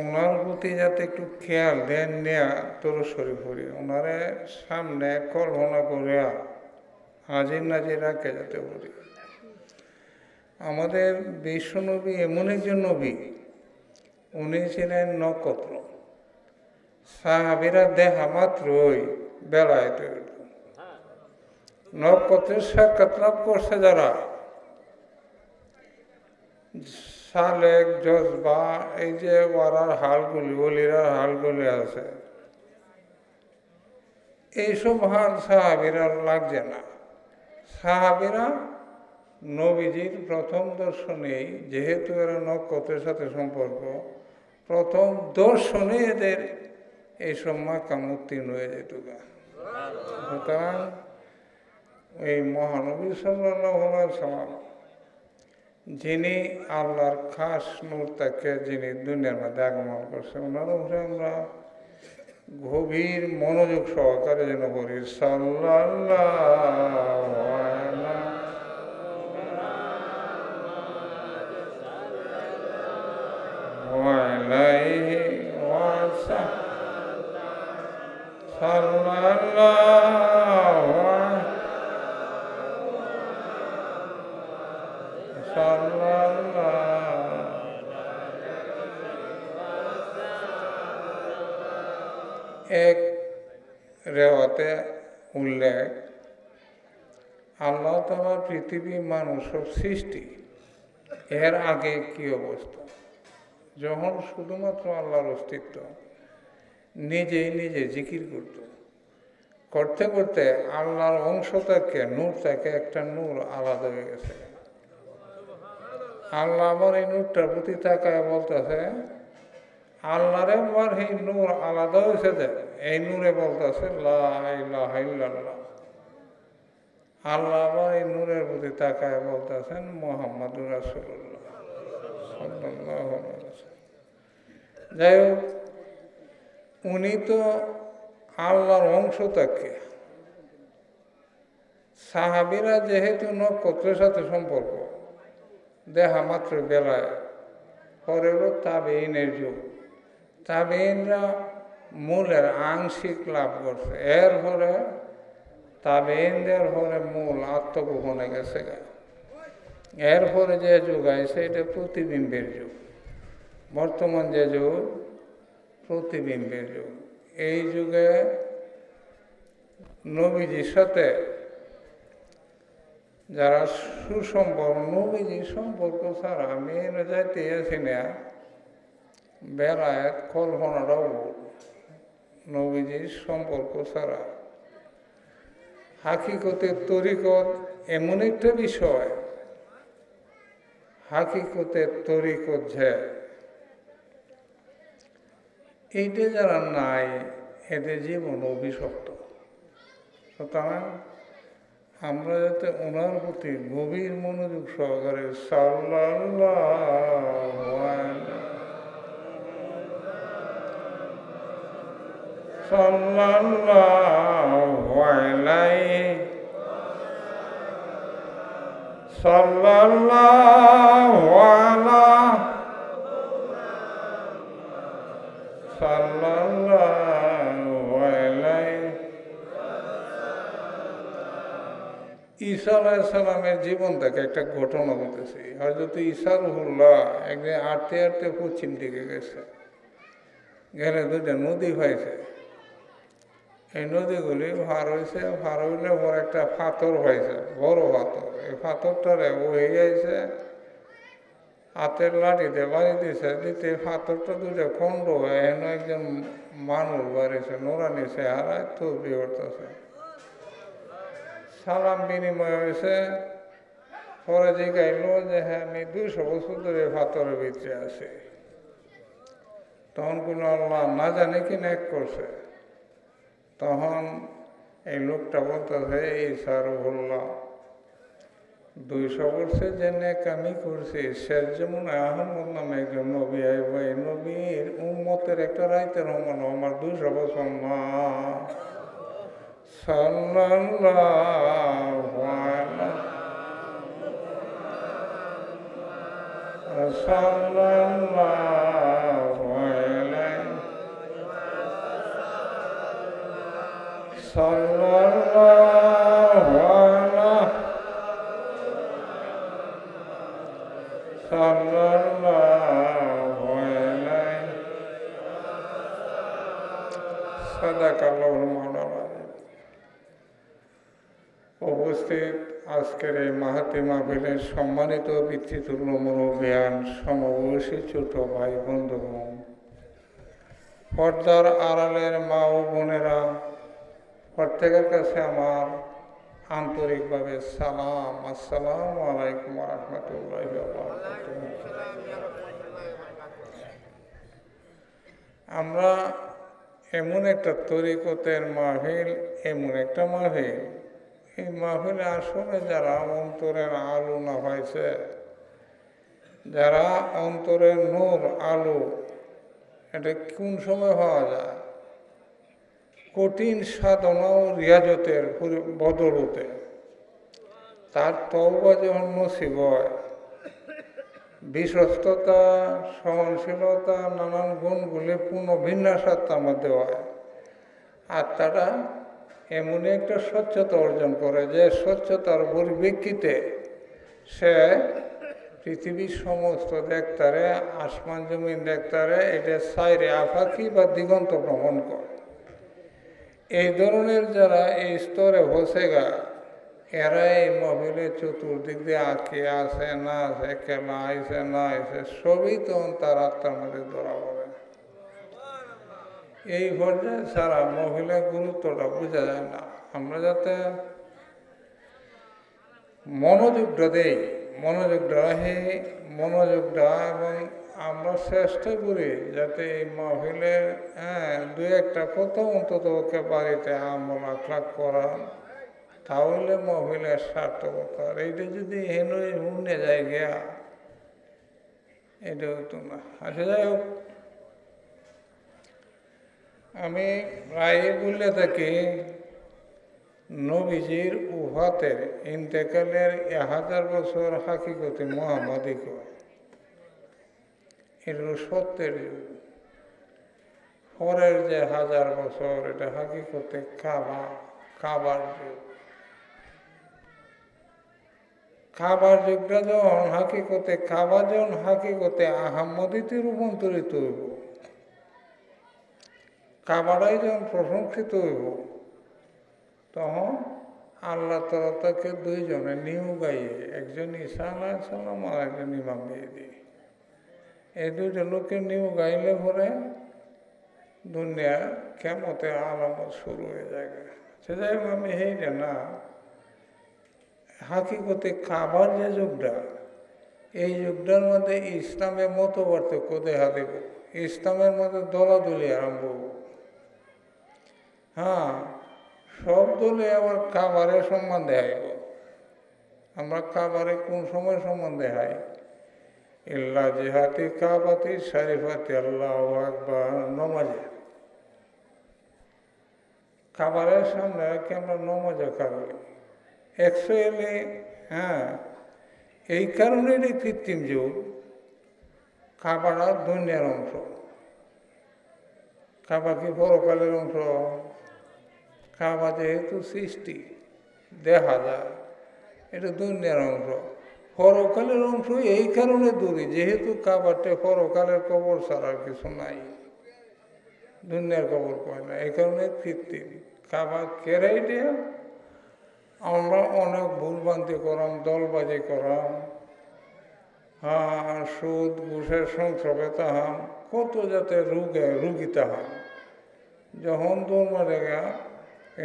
ওনার প্রতি যাতে একটু খেয়াল দেন নেয়া তোর শরীফ করি ওনারে সামনে কল্পনা করে হাজির নাজির রাখে যাতে বলি। আমাদের বিশ্বনবী এমন একজন নবী, উনি ছিলেন নক্ষত্র। সাহাবীরা দেখা মাত্রই বেলায়েত হয়ে গেল। নক্ষত্রের সাক্ষাৎ লাভ করছে যারা, সালেক জজবা, এই যে ওয়ারার হালগুলি, অলিরার হালগুলি আছে, এইসব হাল সাহাবীরা লাগছে না। সাহাবীরা নবীজির প্রথম দর্শনেই, যেহেতু এরা নক্ষত্রের সাথে সম্পর্ক, প্রথম দর্শনে এদের এইসব মাকাম উত্তীর্ণ হয়ে যেত। সুতরাং এই মহানবী সাল্লাল্লাহু আলাইহি ওয়াসাল্লাম, যিনি আল্লাহর খাস নূর তাকে যিনি দুনিয়ার মধ্যে আগমন করছে, ওনার উপরে আমরা গভীর মনোযোগ সহকারে যেন করি সাল্লাল্লাহু আলাইহি ওয়াসাল্লাম সাল্লাল্লাহু এক রেওয়াতে উল্লেখ, আল্লাহ তাআলা পৃথিবী মানুষ সৃষ্টি এর আগে কি অবস্থা, যখন শুধুমাত্র আল্লাহর অস্তিত্ব, নিজেই নিজে জিকির করতে করতে আল্লাহর অংশ থেকে, নূর থেকে একটা নূর আলাদা হয়ে গেছে। আল্লাহ আবার এই নূরটার প্রতি তাকায় বলতেছে, আল্লাহরে আবার এই নূর আলাদা হয়েছে যে, এই নূরে বলতেছে লা ইলাহা ইল্লাল্লাহ। আল্লাহ আবার এই নূরের প্রতি তাকায় বলতেছেন মুহাম্মাদুর রাসূলুল্লাহ সাল্লাল্লাহু আলাইহি ওয়াসাল্লাম। যাই হোক, উনি তো আল্লাহর অংশ থাকে। সাহাবীরা যেহেতু নক্ষত্রের সাথে সম্পর্ক, দেখা মাত্র বেলায়, পরে হলো তাবেঈনের যুগ। তাবেঈনরা মূলের আংশিক লাভ করছে, এর ফলে তাবেঈনদের ফলে মূল আত্মগোপনে গেছে। এর ফলে যে যুগ আছে এটা প্রতিবিম্বের যুগ। বর্তমান যে যুগ প্রতিবিম্বের যুগ। এই যুগে নবীজির সাথে যারা সুসম্পর্ক, নবীজির সম্পর্ক ছাড়া আমি এনে যাইতে আছি না, বেলায়েত কল্পনাটাও নবীজির সম্পর্ক ছাড়া। হাকিকতের তরিকত এমন একটা বিষয়, হাকিকতের তরিকত যে এইটা যারা নাই, এদের জীবন অভিশপ্ত। সুতরাং আমরা যাতে ওনার প্রতি গভীর মনোযোগ সহকারে সাল্লাল্লাহু আলাইহি সাল্লাল্লাহু আলাইহি। ঈসা আলাইহিস সালামের জীবন থেকে একটা ঘটনা বলতেছি। হযরত ঈসা রুহুল্লাহ একদিন হাঁটতে হাঁটতে পশ্চিম দিকে গেছে, গেলে দুইটা নদী হয়েছে। এই নদীগুলি ভার হয়েছে, ভার হইলে পর একটা পাথর হয়েছে, বড় পাথর। এই পাথরটারে হয়ে যাইছে, হাতের লাঠিতে বাড়ি দিছে, দিতে পাথরটা দুইটা খণ্ড হয়ে এন একজন মানুষ বাড়িছে, নোরানি চেহারায় তসবিহ করতেছে। সালাম বিনিময় হয়েছে, পরে জিজ্ঞাইল যে হ্যাঁ আমি 200 বছর ধরে পাথরের ভিতরে আছি। তখন কোনো আল্লাহ না জানে কি নেক করছে। তখন এই লোকটা বলতেছে, ঈসা রুহুল্লাহ 200 বছর যে নেক আমি করছি, শেষ যেমন আহমদ নামে একজন নবী আইব, এই নবীর উম্মতের একটা রাইতের সমান আমার 200 বছর না। সাল্লাল্লাহু আলাইহি সাল্লাল্লাহু উপস্থিত আজকের এই মাহাতি মাহফিলের সম্মানিত পিতৃতুল্য মুরব্বিয়ান, সমবয়সী ছোট ভাই বন্ধুগণ, পর্দার আড়ালের মা ও বোনেরা, প্রত্যেকের কাছে আমার আন্তরিকভাবে সালাম। আসসালামু আলাইকুম ওয়া রাহমাতুল্লাহি ওয়া বারাকাতুহু। আমরা এমন একটা তরিকতের মাহফিল, এমন একটা মাহফিল, এই মাহফিলে আসলে যারা অন্তরের আলো না পাইছে, যারা অন্তরের নূর আলো, এটা কোন সময় পাওয়া যায়? কঠিন সাধনা ও রিয়াজতের বদলতে তার তওবা যখন নসিব হয়, বিশ্বস্ততা, সহনশীলতা, নানান গুণগুলি পূর্ণ ভিন্নাসাত্মার মধ্যে হয়। আত্মাটা এমনই একটা স্বচ্ছতা অর্জন করে যে স্বচ্ছতার পরিপ্রেক্ষিতে সে পৃথিবীর সমস্ত দেখতারে, আসমান জমিন দেখতারে, এটা সাইরে আফাকি বা দিগন্ত ভ্রমণ করে। এই ধরনের যারা এই স্তরে হোসেগা, এরা এই মহিলের চতুর্দিক দিয়ে আঁকে আছে না আছে, কেনা আইসে না আইসে, সবই তখন তার আত্মার মধ্যে ধরা পড়ে। এই পর্যায়ে ছাড়া মহিলার গুরুত্বটা বোঝা যায় না। আমরা যাতে মনোযোগটা দেই, মনোযোগটা রাখি, মনোযোগটা, এবং আমরা চেষ্টা করি যাতে এই মহিলের দু একটা কথা অন্তত ওকে বাড়িতে আমল আখলাক করা, তাহলে মহিলার সার্থকতা। এইটা যদি হেনই হুনে যায় গিয়া, এটা হতো না। আচ্ছা, যাই হোক, আমি প্রায় বললে থাকি নবীজির উফাতের ইন্তেকালের 1000 বছর হাকিকতে মুহাম্মাদি কয়। এগুলো সত্যের যুগ। পরের যে 1000 বছর, এটা হাকিকতে কাবার যুগ। কাবার যুগটা যখন হাকিকতে কাবা, যখন হাকিকতে আহাম্মদীতে রূপান্তরিত হইব, কাবাটাই যখন প্রশংসিত হইব, তখন আল্লাহ তাআলা তাকে দুইজনে নিউ গাইয়ে, একজন ঈসা আলাইহিস সালাম আর একজন ইমাম মেহেদী, এই দুইটা লোকের নিউ গাইলে পরে দুনিয়া কিয়ামতের আলামত শুরু হয়ে যায়। সেটাই আমি সেইটা না, হাকিকতে কাবার যে যুগটা, এই যুগটার মধ্যে ইসলামের মত পার্থক্য দেখা দেব। ইসলামের মধ্যে দলাদলি আরম্ভ হব। হ্যাঁ, সব দলে আবার কাবারের সম্মান দেখাইব। আমরা কাবারে কোন সময় সম্মান দেখাই? ইল্লা জিহাতি কাবাতি শরীফাতি আল্লাহু আকবার, নমাজে কাবারের সামনে রাখি আমরা নমাজে কাবারি। অ্যাকচুয়ালি এই কারণে এটি কৃত্রিম যুগ। কাবাটা দুনিয়ার অংশ। কাবা কি পরকালের অংশ? কাবা যেহেতু সৃষ্টি দেখা যায়, এটা দুনিয়ার অংশ। পরকালের অংশ এই কারণে দূরে, যেহেতু কাবাতে পরকালের কবর ছাড়ার কিছু নাই, দুনিয়ার কবর পায় না, এই কারণে কৃত্রিম। কাবা কেরাই দেয়া আমরা অনেক ভুলভ্রান্তি করাম, দলবাজি করাম, সুদ ঘুষের সংস্রবে তাহাম, কত যাতে রুগী তাহাম। যখন দৌড় রেগা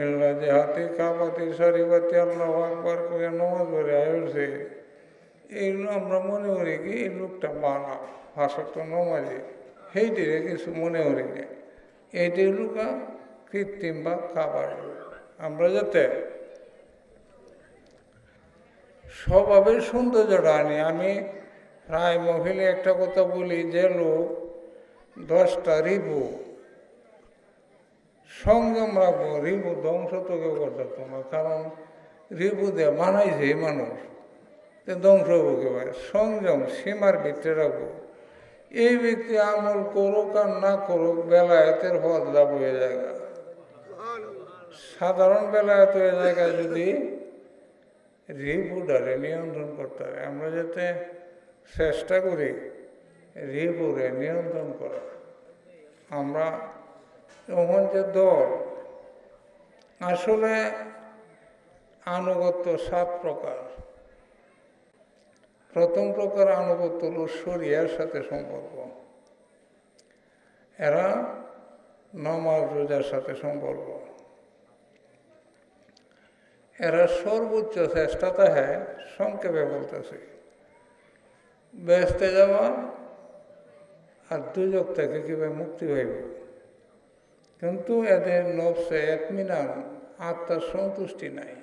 এল্লা যে হাতি কাবাতি শরীফাতি আল্লাহু আকবার করে নমাজ পড়ে আসছে, এইগুলো আমরা মনে করি কি এই লোকটা বানা ভাষা তো নমাজি, সেইটিরে কিছু মনে করি না। এইটি লোকা কৃত্রিম বা কাবার। আমরা যাতে স্বভাবের সৌন্দর্যটা আনি। আমি প্রায় মহিলা একটা কথা বলি, যে লোক 10টা রিবু সংযম রাখবো, রিবু ধ্বংস তো কেউ করতে না, কারণ রিবু দিয়ে বানাইছে মানুষ, ধ্বংস হবো কেউ। সংযম সীমার ভিতরে রাখবো। এই ব্যক্তি আমল করুক আর না করুক, বেলায়েতের ফল লাভ হয়ে যায়। সাধারণ বেলায়েত হয়ে জায়গায় যদি রিপুটারে নিয়ন্ত্রণ করতে হয়, আমরা যাতে চেষ্টা করি রিপুরে নিয়ন্ত্রণ করা। আমরা তখন যে দল, আসলে আনুগত্য 7 প্রকার। প্রথম প্রকার আনুগত্য হল শরিয়ার সাথে সম্পর্ক। এরা নামাজ রোজার সাথে সম্পর্ক। এরা সর্বোচ্চ চেষ্টা থাকে, সংক্ষেপে বলতেছে, বেহেশতে যাওয়া আর দুজক থেকে কিভাবে মুক্তি হইব। কিন্তু এদের নফসে ইতমিনান, আত্মার সন্তুষ্টি নাই,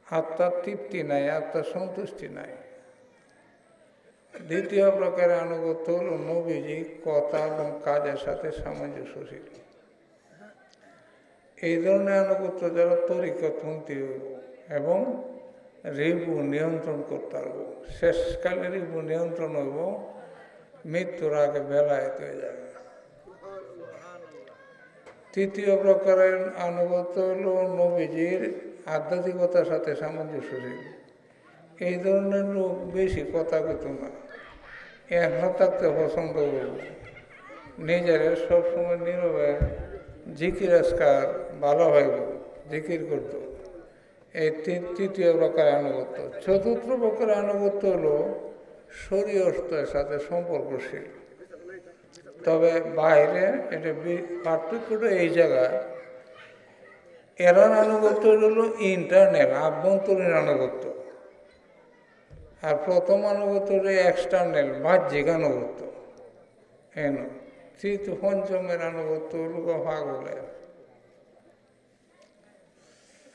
আত্মার তৃপ্তি নাই, আত্মার সন্তুষ্টি নাই। দ্বিতীয় প্রকারের আনুগত্য হল নবীজি কথা এবং কাজের সাথে সামঞ্জস্যশীল। এই ধরনের আনুগত্য যারা তরিকতপন্থী হইব এবং রিবু নিয়ন্ত্রণ করতে পারব। শেষকালে রিবু নিয়ন্ত্রণ হইব, মৃত্যুর আগে বেলায়েত হয়ে যাবে। তৃতীয় প্রকারের আনুগত্য হল নবীজির আধ্যাত্মিকতার সাথে সামঞ্জস্যশীল। এই ধরনের লোক বেশি কথা কইত না, একলা থাকতে পছন্দ করব, নিজের সবসময় নীরবে জিকির আজকার ভালো হইব, জিকির করত। এই তৃতীয় প্রকার আনুগত্য। চতুর্থ প্রকার আনুগত্য হল শরীয়তের সাথে সম্পর্কশীল। তবে বাইরে এটা পার্থক্যটা এই জায়গায়, এরার আনুগত্য হল ইন্টারনাল, আভ্যন্তরীণ আনুগত্য। আর প্রথম আনুগত্য হল এক্সটার্নাল, বাহ্যিক আনুগত্য। পঞ্চমের আনুগত্য হল পাগলের।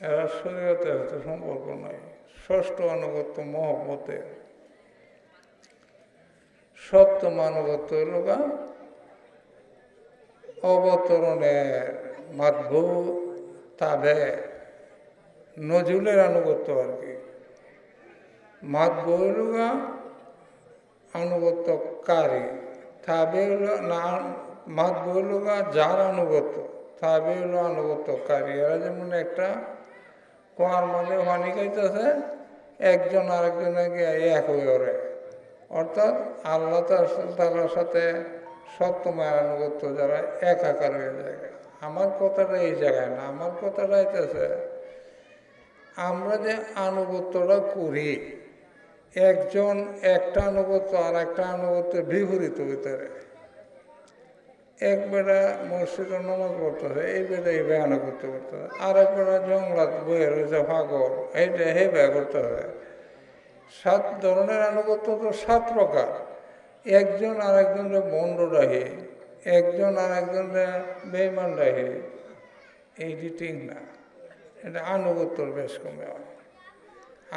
এরা শরীয়তের সাথে সম্পর্ক নাই। ষষ্ঠ আনুগত্য মহব্বতের। সপ্তম আনুগত্য হল অবতরণের, মাতবু তাবে, নজরুলের আনুগত্য আর কি। মাতবু হল আনুগত্যকারী, তাবে হল না, মাতবু হল যার আনুগত্য, তাবে হল আনুগত্যকারী। এরা যেমন একটা কুয়ার মাঝে পানি খাইতেছে, একজন আরেকজনকে এক হয়ে ওরে, অর্থাৎ আল্লাহ তাআলার সাথে সপ্তমের আনুগত্য যারা একাকার হয়ে যায়। আমার কথাটা এই জায়গায় না, আমার কথাটা হইতেছে আমরা যে আনুগত্যটা করি, একজন একটা আনুগত্য আর একটা আনুগত্যের বিপরীত ভিতরে। এক বেড়া মসজিদে নামাজ পড়তেছে, এই বেড়া এই ব্যয় আনুগত্য করতে হবে। আর এক বেড়া জঙ্গলাত বয়ে রয়েছে পাগল, এইটা হে ব্যয় করতে হবে। 7 ধরনের আনুগত্য তো 7 প্রকার। একজন আর একজনের বন্ড রাখে, একজন আর একজনের বেইমান রাখে, এইটি ঠিক না। এটা আনুগত্যর বেশ কমে হয়।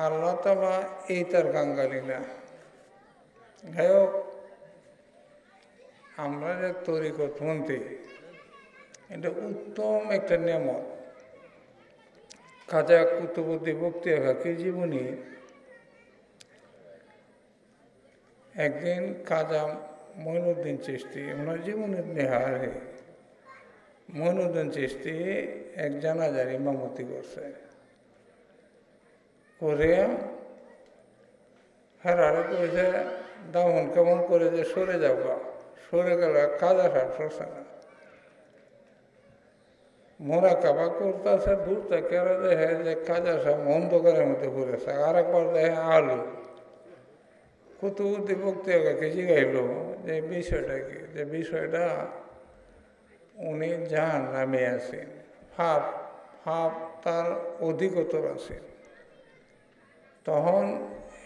আল্লাহ তাআলা এই তার কাঙ্গালি না। যাই হোক, আমরা যে তরিকতপন্থী, এটা উত্তম একটা নেমত। খাজা কুতুবউদ্দিন বখতিয়ার কাকীর জীবনী একদিন খাজা মঈনুদ্দিন চিশতি, ওনার জীবনের নেহারে মঈনুদ্দিন চিশতি এক জানাজার ইমামতি করছে, করে হেরারে করেছে দামন কেমন করে যে সরে যাবা, সরে গেল। খাজা সাহেব সরছে না, মোরাকাবা করতেছে, দূর থেকে দেখে যে খাজা সাহেব অন্ধকারের মধ্যে পড়েছে। আর একবার দেখে আলু। কুতুবউদ্দিন বখতিয়ার কাকী জিগাইল যে বিষয়টা কি, যে বিষয়টা উনি জাহান্নামে আছেন, পাপ তার অধিকতর আছে। তখন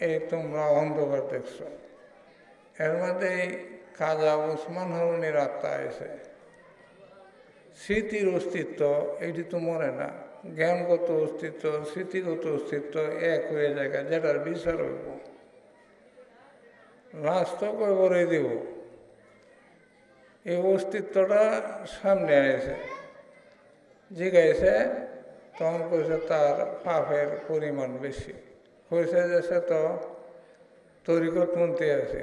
এই তোমরা অন্ধকার দেখছ। এর মধ্যে খাজা ওসমান হারুনির আত্মা আছে। স্মৃতির অস্তিত্ব এটি তো মরে না, জ্ঞানগত অস্তিত্ব, স্মৃতিগত অস্তিত্ব এক হয়ে যায়, যেটার বিচার হইব। লাস্ট করে বলে দিব, এই অস্তিত্বটা সামনে আসে, জিগাইছে। তখন কইছে তার পাপের পরিমাণ বেশি, কইছে যে সে তো তরিকতপন্থী আছে।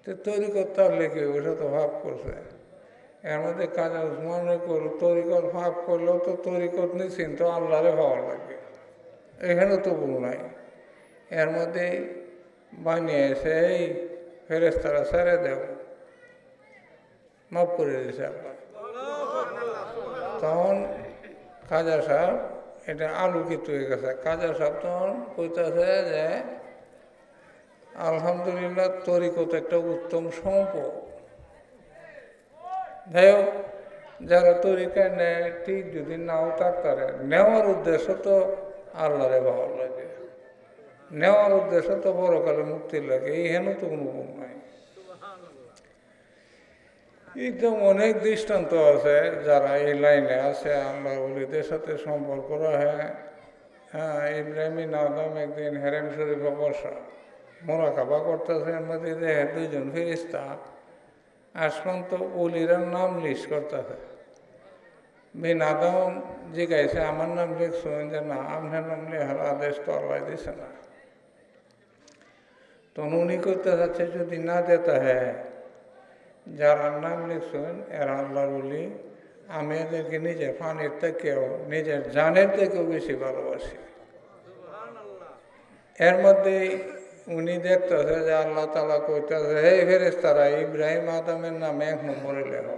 তো তরিকত তার লেগে ওইটা তো ভাব করছে। এর মধ্যে কাজা উসমানের করল, তরিকত ভাব করলেও তো তরিকত নিচ্ছেন তো আল্লাহরে ভালো লাগে, এখানে তো ভুল নাই। এর মধ্যে বানিয়ে এসে এই ফেরেশতারা ছেড়ে দেব, মাফ করে দিয়েছে আল্লাহ। তখন খাজা সাহেব এটা আলোকিত হয়ে গেছে। কাজা সাহেব তখন কইতেছে যে আলহামদুলিল্লাহ তরিকত একটা উত্তম সম্পদ। যাই হোক, যারা তরিকায় নেয় ঠিক যদি নাও থাকতারে, নেওয়ার উদ্দেশ্য তো আল্লাহরে ভালো লাগে, নেওয়ার উদ্দেশ্য তো বড়কালে মুক্তির লাগে, এই হেন তো কোনো গুণ নাই। একদম অনেক দৃষ্টান্ত আছে যারা এই লাইনে আছে, আল্লাহ ওলিদের সাথে সম্পর্ক রাখে। হ্যাঁ, ইব্রাহিম আদম একদিন হেরেম শরীফে বসা মোরাকাবা করতেছে, এর মধ্যে দেখে দুইজন ফেরেশতা আসমান তো ওলিরার নাম লিস্ট করতেছে। বিন আদম জিজ্ঞাসা আমার নাম লিখছেন, যে না, আপনার নাম লেখার আদেশ তো আল্লাহ দিছে না। তখন উনি করতে যাচ্ছে যদি না দেতা হ্যাঁ, যারা নাম লিখছেন এরা আল্লাহর ওলি, আমি এদেরকে নিজের পানির থেকেও নিজের জানের থেকেও বেশি ভালোবাসি। এর মধ্যে উনি দেখতেছে যে আল্লাহ তাআলা কইতেছে, হে ফেরেশতারা, ইব্রাহিম আদমের নামে 1 নম্বরে লেখো।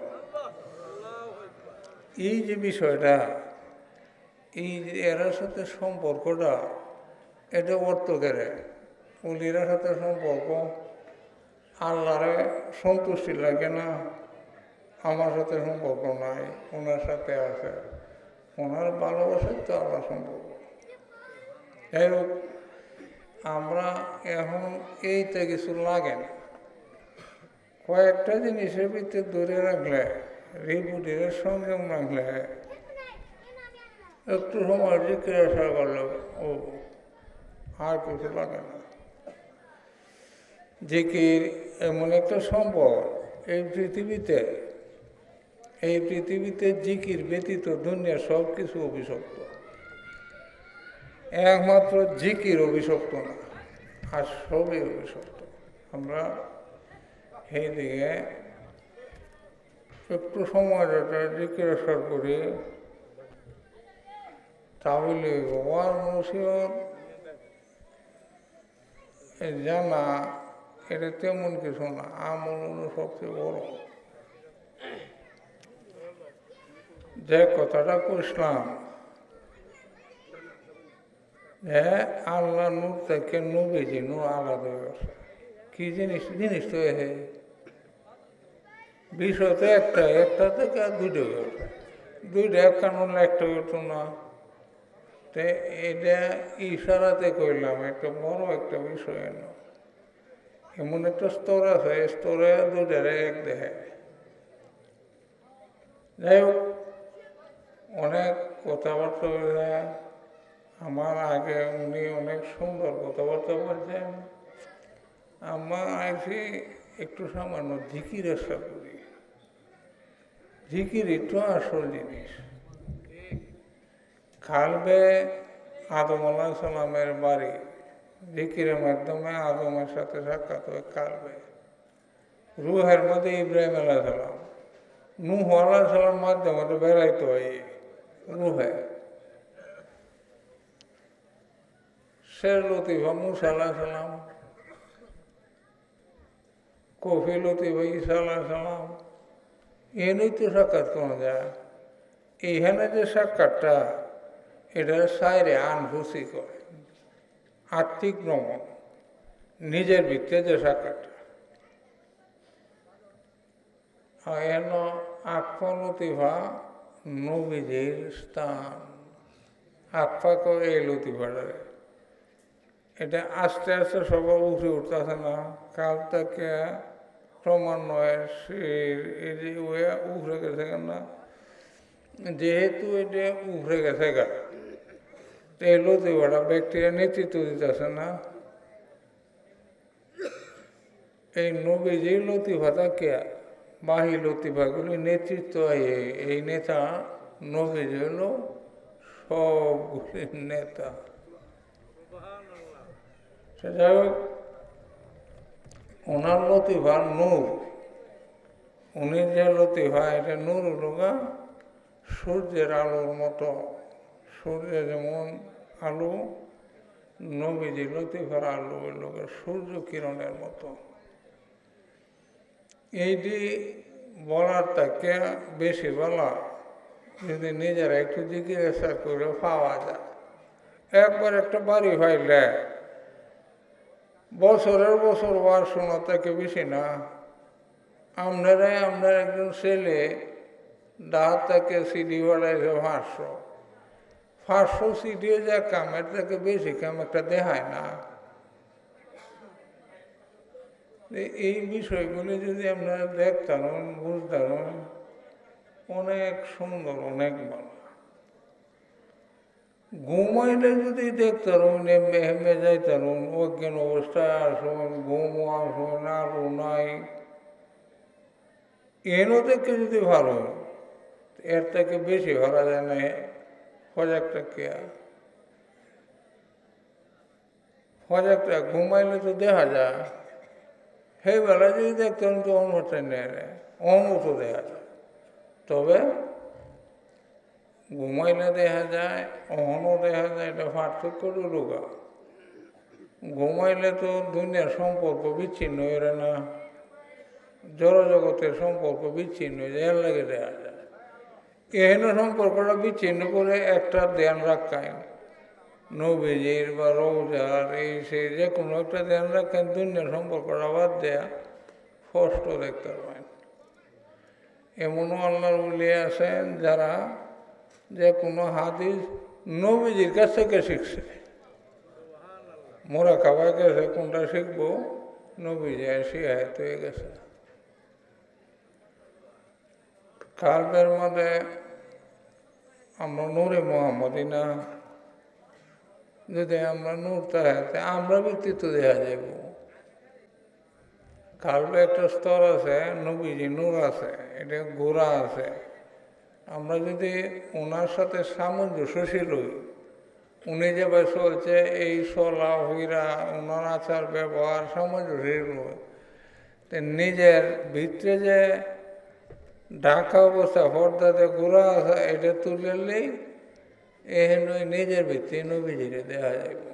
এই যে বিষয়টা, এই যে এরার সাথে সম্পর্কটা, এটা অর্থ করে উলির সাথে সম্পর্ক আল্লাহরে সন্তুষ্টি লাগে না, আমার সাথে সম্পর্ক নাই, ওনার সাথে আছে, ওনার ভালোবাসার তো আল্লাহ সম্পর্ক। যাই হোক, আমরা এখন এইটা কিছু লাগে না, কয়েকটা জিনিসের ভিতরে ধরে রাখলে, রিপুটির সংযম রাখলে, একটু সময় জিজ্ঞাসা করলে ও আর কিছু লাগে না। জিকির এমন একটা সম্পদ এই পৃথিবীতে জিকির ব্যতীত দুনিয়ার সব কিছু অভিশপ্ত, একমাত্র জিকির অভিশপ্ত না, আর সবই অভিশপ্ত। আমরা এই দিকে একটু সময় জিজ্ঞাসা করি, তাহলে ওয়ার মুসিবত জানা এটা তেমন কিছু না, আমল হলো সবচেয়ে বড়। যে কথাটা কইলাম যে আল্লাহ নূর থেকে নবীজি নূর আলাদা হয়ে গেছে, কি জিনিস তো বিষয় তো একটা থেকে দুটো গেছে, দুইটা এক কারণ একটা হতো না। তো এটা ইশারাতে কইলাম একটা বড় একটা বিষয় না, এমন একটা স্তর আছে, স্তরে দুটারে এক দেখে। যাই হোক, অনেক কথাবার্তা বলে, আমার আগে উনি অনেক সুন্দর কথাবার্তা বলছেন। আমার আইসি একটু সামান্য জিকির আশা করি, জিকির একটু আসল জিনিস। কালবে আদম আলাইহিস সালামের বাড়ি, জিকিরের মাধ্যমে আদমের সাথে সাক্ষাৎ হয় কালবে। রুহের মধ্যে ইব্রাহিম আলাইহিস সালাম, নূহ আলাইহিস সালাম মাধ্যমে তো বেড়াইতে হয় রুহে। শের লতিফা মুসা আলাইহিস সালাম, কফি লতিফা ঈসা আলাইহিস সালাম, এনেই তো সাক্ষাৎ করা যায়। এইখানে যে সাক্ষাৎটা, এটা সাইরে আনফুসি করে, আত্মিক ভ্রমণ, নিজের ভিত্তিতে যে সাক্ষাৎটা। এন আকফা লতিফা নবীজির স্থান, আকফা করে এই লতিফাটা, এটা আস্তে আস্তে সবাই উঠে উঠতেছে না, কাল থেকে ক্রমান্বয়ে এই যে উঠে গেছে না, যেহেতু এটা উঠে গেছে গা, এই লতিফাটা ব্যক্তিরা নেতৃত্ব দিতেছে না। এই নবীজির লতিফাটা কে, বাহি লতিফাগুলি নেতৃত্ব, এই নেতা নবীজি হল সবগুলির নেতা। যাই হোক, ওনার লতিফা নূর, উনি যে লতিফা, এটা নূর লোকা সূর্যের আলোর মতো, সূর্যের যেমন আলো, নবীজি লতিফার আলো লোকা সূর্য কিরণের মতো। এইটি বলার তাকে বেশি বলা যদি নিজেরা একটু জিজ্ঞাসা করে পাওয়া যায়। একবার একটা বাড়ি পাইলে বছরের বছর বার শোনা থেকে বেশি না। আপনার একজন ছেলে ডাহাত থেকে সিডি বাড়াইছে 500 সিডিও যা কামের থেকে বেশি কাম একটা দেখায় না। এই বিষয়গুলি যদি আপনারা দেখতেন, বুঝতেন, অনেক সুন্দর, অনেক ভালো। ঘুমাইলে যদি দেখতেন, হেমে যাইতেন, অজ্ঞান অবস্থায় আসুন, ঘুমও আসুন, আরও নাই, এনও দেখে যদি ভালো, এর থেকে বেশি ভাড়া যায় না। ফজাকটা কেয়া ফজাকটা ঘুমাইলে তো দেখা যায়, সেই বেলা যদি দেখতেন তো অনুমতি নেয়, অনুমতো দেখা যায়। তবে ঘুমাইলে দেখা যায়, অহনও দেখা যায়, এটা পার্থক্যটা রোগা। ঘুমাইলে তো দুনিয়ার সম্পর্ক বিচ্ছিন্ন হয়ে না, জড়জগতের সম্পর্ক বিচ্ছিন্ন হয়ে যায়, এর লাগে দেখা যায়। এহেন সম্পর্কটা বিচ্ছিন্ন করে একটা ধ্যান রাখায়, নবীজির বা রোজার এই সে যে কোনো একটা ধ্যান রাখেন, দুনিয়ার সম্পর্কটা বাদ দেয়া স্পষ্ট দেখতে পারেন। এমনও আল্লাহর ওলি আছেন যারা যে কোনো হাদিস নবীজির কাছ থেকে শিখছে। মোরা খাবার গেছে, কোনটা শিখবো, নবীজি শিখায়ত হয়ে গেছে। কালবের মধ্যে আমরা নূরে মোহাম্মদী না, যদি আমরা নূর তাহাতে আমরা ব্যক্তিত্ব দেখা যাব। কালবে একটা স্তর আছে, নবীজি নূর আছে, এটা গোড়া আছে। আমরা যদি ওনার সাথে সামঞ্জস্যশীল হই, উনি যেভাবে চলছে এই চলা হইরা ওনার আচার ব্যবহার সামঞ্জস্যশীল হই, নিজের ভিতরে যে ঢাকা অবস্থা পর্দাতে গোড়া আছে, এটা তুললেই এহেন নিজের ভিত্তি নবীজিরে দেওয়া যাবে।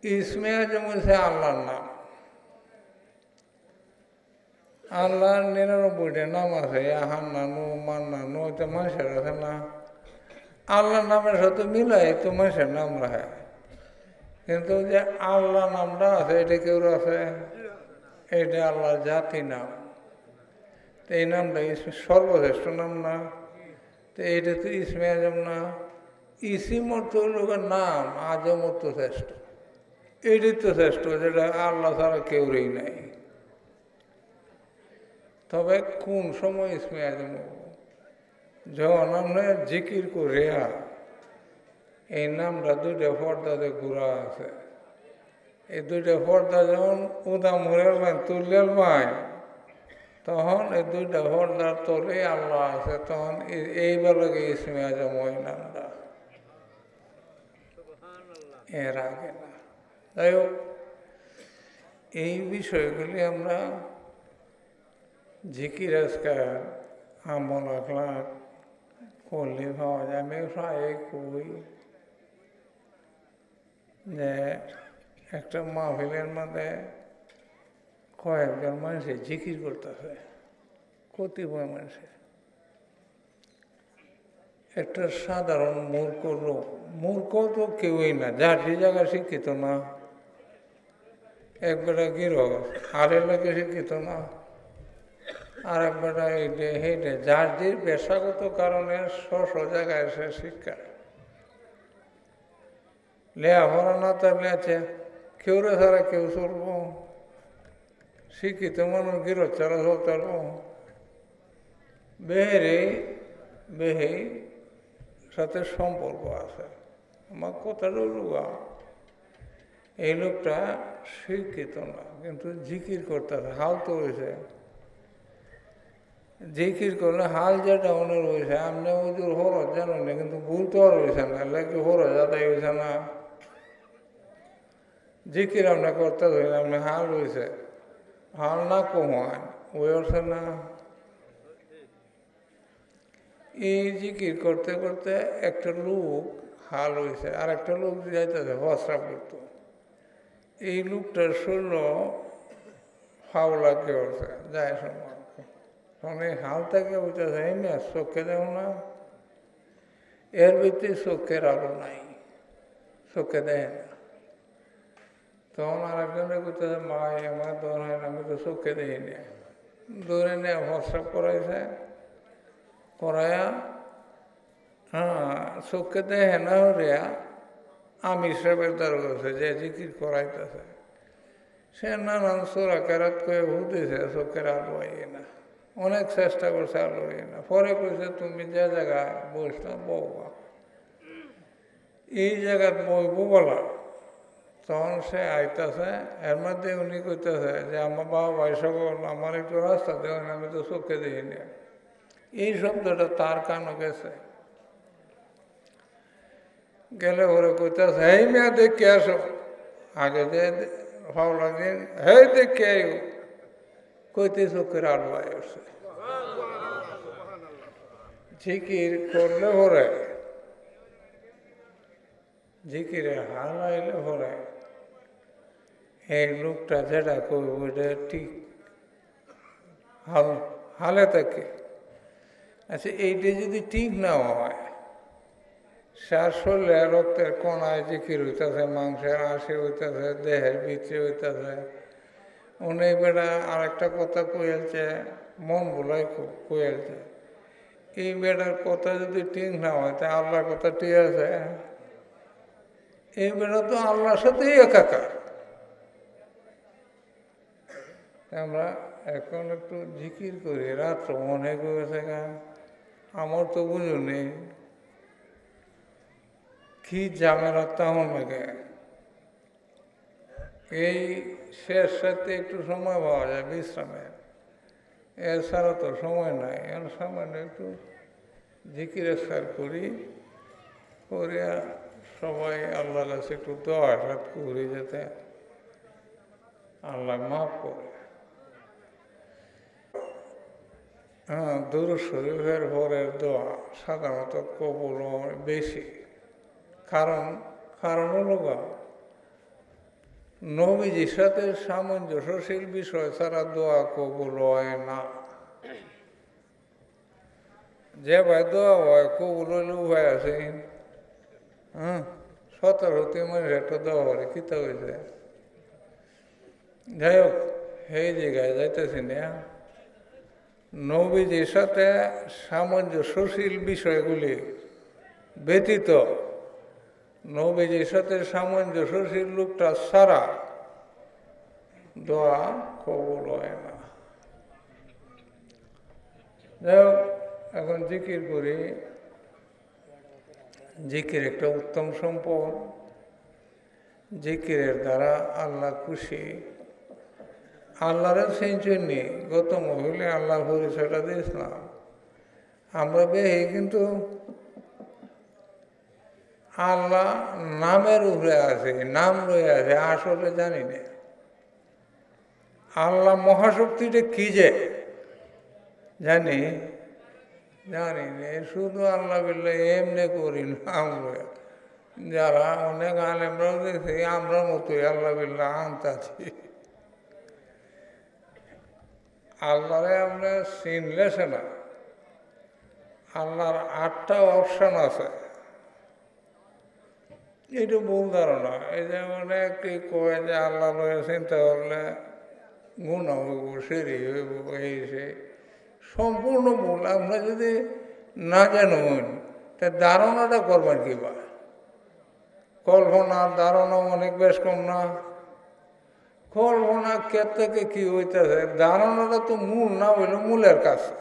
ইসমে আজম হচ্ছে আল্লাহর নাম। আল্লাহর 99টা নাম আছে, হান্নানু, মান্নানু, তো মানুষের আছে না। আল্লাহর নামের সাথে মিলাই তো মানুষের নাম রাখে, কিন্তু যে আল্লাহ নামটা আছে এটা কেউ আছে, এটা আল্লাহর জাতি নাম। তো এই নামটা সর্বশ্রেষ্ঠ নাম না, তো এইটা তো ইসমে আজম না। ইসিম অর্থ লোকের নাম, আজম অর্থ শ্রেষ্ঠ। এটাই তো শ্রেষ্ঠ, যেটা আল্লাহ ছাড়া কেউই নাই। তবে কোন সময় ইসমে আজম যখন আমরা জিকির করিয়া, এই নামটা 2টা পর্দাতে ঘোরা আছে, এই 2টা পর্দা যখন উদা মুরের মাই তুললের মাই, তখন এই 2টা পর্দার তলে আল্লাহ আছে, তখন এই বেলাকে ইসমে আজম ওই নামটা, এর আগে না। যাই হোক, এই বিষয়গুলি আমরা জিকির আজকাল আমল আখলাক করলে পাওয়া যায়। আমি প্রায় কই যে একটা মাহফিলের মধ্যে কয়েকজন মানুষের জিকির করতেছে, কতিপয় মানুষের। একটা সাধারণ মূর্খ লোক, মূর্খ তো কেউই না, যার যে জায়গায় শিক্ষিত না, একবারে গিরো আর এলাকে শিক্ষিত না, আর একবারে এইটে হেঁটে যার যে পেশাগত কারণে স্ব জায়গায় সে শিক্ষা লেখাপড়া না থাকলে আছে, কেউ রে ছাড়া কেউ চলবো, শিক্ষিত মানুষ গিরো ছাড়া চলতে পারবো। বেহেই সাথে সম্পর্ক আছে। আমার কথাটা লুগা, এই লোকটা শিক্ষিত না, কিন্তু জিকির করতে হাল তো হয়েছে। জিকির করলে হাল যেটা ওনার হয়েছে, আপনি ওদের হরজ জানেন না, কিন্তু ভুল তো আর হয়েছে না, লাগে হরজ আদায় হয়েছে না। জিকির আপনি করতে হইলে আপনি হাল হয়েছে, হাল না কমায় ওই হচ্ছে না। এই জিকির করতে করতে একটা লোক হাল হয়েছে, আর একটা লোক যাইতেছে হসরা করতো। এই লোকটার শরীর ফাও লাগে উঠছে, যায় সময় তখন এই হাল থেকে বুঝতেছে এই মেয়ে চোখে দেও না, এর ভিতরে চোখের আলো নাই, চোখে দেয় না। তখন আরেকজনে বুঝতেছে মা আমার দৌড়ায় না, আমি তো চোখে দেখি না। দৌড়ে নিয়ে প্রস্রাব করাইছে, করাইয়া চোখে দেখে না হরিয়া আমি সাহেবের দ্বার করছে যে জিকির করাইতেছে, সে নানান চোরা কেরাত করে ভুতেছে, চোখের আলো আইয়ে না, অনেক চেষ্টা করছে আলো আইয়ে না। পরে কইছে তুমি যে জায়গায় বসলাম বউবা, এই জায়গায় বইবো বলা। তখন সে আইতাছে, এর মধ্যে উনি কইতেছে যে আমার বাবা ভাই সকল আমার একটু রাস্তা দেবেন, আমি তো চোখে দেখি না। এই শব্দটা তার কানও গেছে, গেলে ওরে কইতেছে এই মেয়া দেখে আসো, আগে যে ভাবলা দিন হেই দেখে আইও, কইতে চোখের আলো আয় আসছে। জিকির করলে ভরে, জিকিরে হাল আইলে ভরে, এই লোকটা যেটা করবো ওইটা ঠিক হালে থাকে। আচ্ছা এইটা যদি ঠিক না হয়, শ্বাস হলে রক্তের কণায় জিকির হইতেছে, মাংসের আশি হইতেছে, দেহের ভিতরে হইতেছে, উনি বেটা আরেকটা কথা কইলছে, মন ভুলাই কইলছে, এই বেটার কথা যদি ঠিক না হয় তা আল্লাহর কথা ঠিক আছে? এই বেটা তো আল্লাহর সাথেই একাকার। আমরা এখন একটু জিকির করি, রাত্র মনে করেছে আমার তো বুঝো নেই কি ঝামেলা তেমন লাগে। এই শেষ সাথে একটু সময় পাওয়া যায় বিশ্রামের, এছাড়া তো সময় নাই। এর সামান্য একটু জিকির এসকার করি, করিয়া সবাই আল্লাহর কাছে একটু দোয়া হাত করি যাতে আল্লাহ মাফ করে। দুরূদ শরীফের পরের দোয়া সাধারণত কবুল বেশি, কারণ হলো নবীজির সাথে সামঞ্জস্যশীল বিষয় ছাড়া দোয়া কবুল হয় না। যে ভাই দোয়া হয় কবুল হইলে উপায় আছে, 17টি মানুষ একটা দোয়া করে কিতা হয়েছে। যাই হোক, এই জায়গায় যাইতেছি না। নবীজির সাথে সামঞ্জস্যশীল বিষয়গুলি ব্যতীত নবীজির সাথে সামঞ্জস্যশীল লোকটা ছাড়া দোয়া কবুল হয় না। যাই হোক, এখন জিকির করি। জিকির একটা উত্তম সম্পদ, জিকিরের দ্বারা আল্লাহ খুশি। আল্লাহরের সেই জন্যে গত মহিলা আল্লাহর পরিচয়টা দিয়েছিলাম। আমরা বেহে কিন্তু আল্লাহ নামের উপরে আছে, নাম রয়ে আছে, আসলে জানি না আল্লাহ মহাশক্তিটা কি যে জানি না। শুধু আল্লাহ বললে এমনি করি নাম রয়ে, যারা অনেক আলেমরাও দেখছি আমরা মতোই আল্লাহ বিল্লাহ আনতাছি। আল্লাহরে আমরা চিনলেছে না। আল্লাহর 8টা অপশন আছে, এটা ভুল ধারণা। এই যে অনেকে কয় যে আল্লাহ লয়ে চিন্তা করলে গুণা হইব, সেরি হইব, এই সে সম্পূর্ণ ভুল। আমরা যদি না জানুন তা ধারণাটা করবেন কিবা? কল্পনার ধারণা অনেক বেশ কম না? কল্পনা কে থেকে কি হইতেছে, ধারণাটা তো মূল না হইলে মূলের কাছে।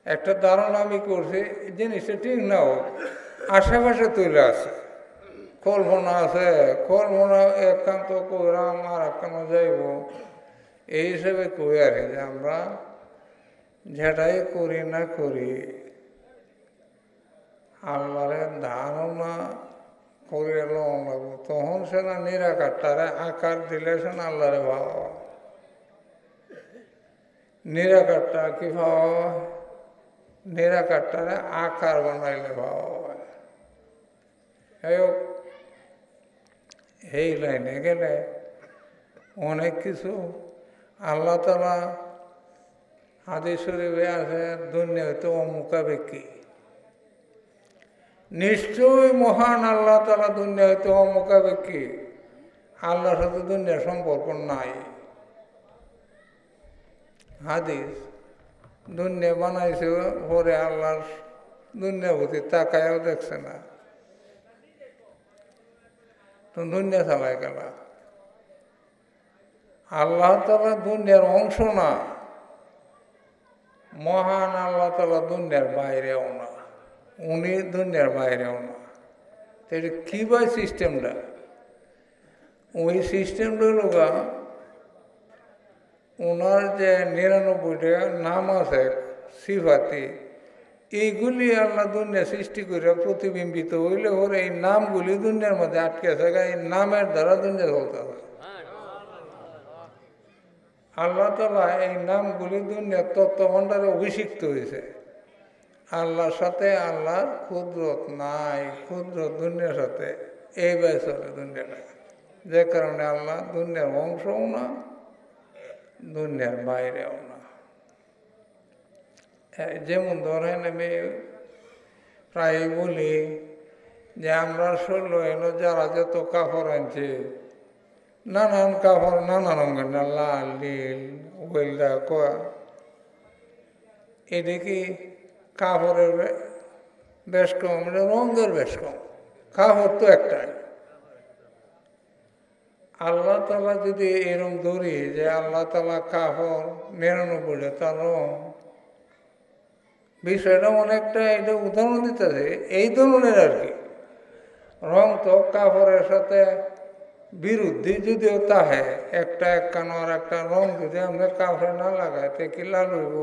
একটা ধারণা আমি করছি, জিনিসটা ঠিক না হোক, আশেপাশে তুলে আছে, কল্পনা আছে, কল্পনা একান্ত কইরাম আর একখানো যাইব, এই হিসেবে কই আর যে আমরা যেটাই করি না করি আল্লাহরের ধারণা করে লওয়া লাগবো। তখন সে না নিরাকারটারে আকার দিলে সে না আল্লাহরে ভাবা। নিরাকারটা কি ভাবা? নিরাকারটারে আকার বানাইলে ভাবা। এই লাইনে গেলে অনেক কিছু আল্লাহ তাআলা হাদিস শরীফে আছে দুনিয়া হইতে অমুখাপেক্ষী। নিশ্চয়ই মহান আল্লাহ তাআলা দুনিয়া হইতে অমুখাপেক্ষী। আল্লাহর সাথে দুনিয়ার সম্পর্ক নাই। হাদিস দুনিয়া বানাইছে পরে আল্লাহর দুনিয়া প্রতি তাকায়ও দেখছে না, তো দুনিয়া চালায় গেল। আল্লাহ তাআলা দুনিয়ার অংশ না, মহান আল্লাহ তাআলা দুনিয়ার বাইরেও না, উনি দুনিয়ার বাইরেও না। তো এটা কি বা সিস্টেমটা? ওই সিস্টেমটা হলো ওনার যে ৯৯টা নাম আছে সিফাতি, এইগুলি আল্লাহ দুনিয়া সৃষ্টি করে প্রতিবিম্বিত হইলে ওর এই নামগুলি দুনিয়ার মধ্যে আটকে থাকে। এই নামের দ্বারা দুনিয়া চলতে হবে। আল্লাহ তাআলা এই নামগুলি দুনিয়ার তত্ত্বভাণ্ডারে অভিষিক্ত হয়েছে। আল্লাহর সাথে আল্লাহর কুদরত নাই, কুদরত দুনিয়ার সাথে এইভাবে চলে দুনিয়াটা। যে কারণে আল্লাহ দুনিয়ার অংশও না, দুনিয়ার বাইরেও না। যেমন ধরেন আমি প্রায় বলি যে আমরা শুনলো এলো যারা যত কাপড় আনছে, নানান কাপড় নানা রঙের, না লাল নীল ওয়েলদা কোয়া, এটা কি কাপড়ের বেশ কম, রঙের বেশ কম, কাপড় তো একটাই। আল্লাহ তাআলা যদি এরকম ধরি যে আল্লাহ তাআলা কাপড় ৯৯টা তার রং, বিষয়টা অনেকটা এটা উদাহরণ দিতেছে এই ধরনের আর কি। রং তো কাপড়ের সাথে বিরুদ্ধে যদিও তাহে, একটা একখানো আর একটা রং যদি আমরা কাপড়ে না লাগাই তে কি লাল হইব?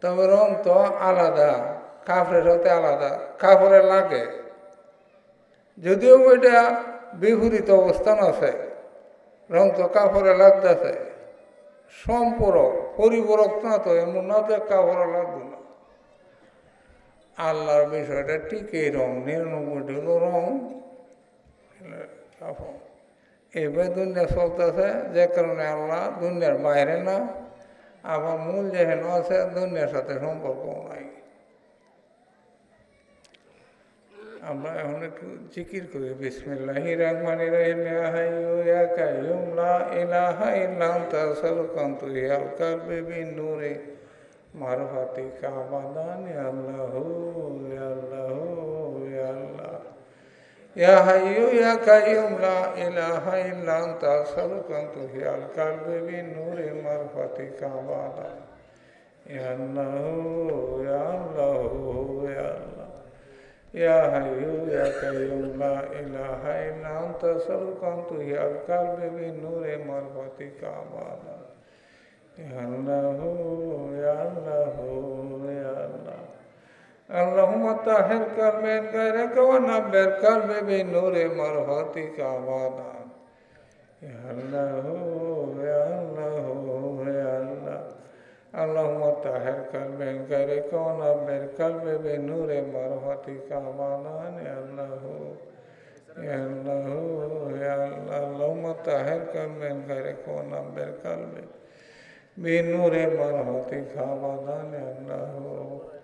তবে রং তো আলাদা, কাপড়ের সাথে আলাদা, কাপড়ে লাগে যদিও ওইটা বিপরীত অবস্থান আছে। রং তো কাপড়ে লাগতেছে, সম্পূরক পরিপূরক না, তো এমন না তো কাপড়ে লাগবে না। আল্লাহর বিষয়টা ঠিক এই রং ৯৯টা রং কাপড় এইভাবে দুনিয়া চলতেছে। যে কারণে আল্লাহ দুনিয়ার বাইরে না, আবার মূল যেখানে আছে দুনিয়ার সাথে সম্পর্কও নাই। আমরা এখন একটু জিকির করি, বিসমিল্লাহির রহমানির রহিম। ইয়া হাইয়্যু ইয়া কাইয়্যুম লা ইলাহা ইল্লা আনতা আস্তাগফিরুকা ইয়া কালবি বিন-নূরি মারফাতিকা আবাদান। ইয়া আল্লাহু ইয়া আল্লাহু ইয়া আল্লাহ। ইয়া হাইয়্যু ইয়া কাইয়্যুম লা ইলাহা ইল্লা আনতা আস্তাগফিরুকা ইয়া কালবি বিন-নূরি মারফাতিকা আবাদান। ইয়া আল্লাহু ইয়া আল্লাহু ইয়া আল্লাহ। ইয়া হাইয়্যু ইয়া কাইয়্যুম লা ইলাহা ইল্লা আনতা আস্তাগফিরুকা ইয়া কালবি বিন-নূরি মারফাতিকা আবাদান। ইয়া আল্লাহু ইয়া আল্লাহু ইয়া আল্লাহ। اللهم طهر قلبي من غيرك ونبر قلبي بنور مرحمتك أبدا. يا الله يا الله يا الله. اللهم طهر قلبي من غيرك ونبر قلبي بنور مرحمتك أبدا. يا الله يا الله يا الله. اللهم طهر قلبي من غيرك ونبر قلبي بنور مرحمتك أبدا. يا الله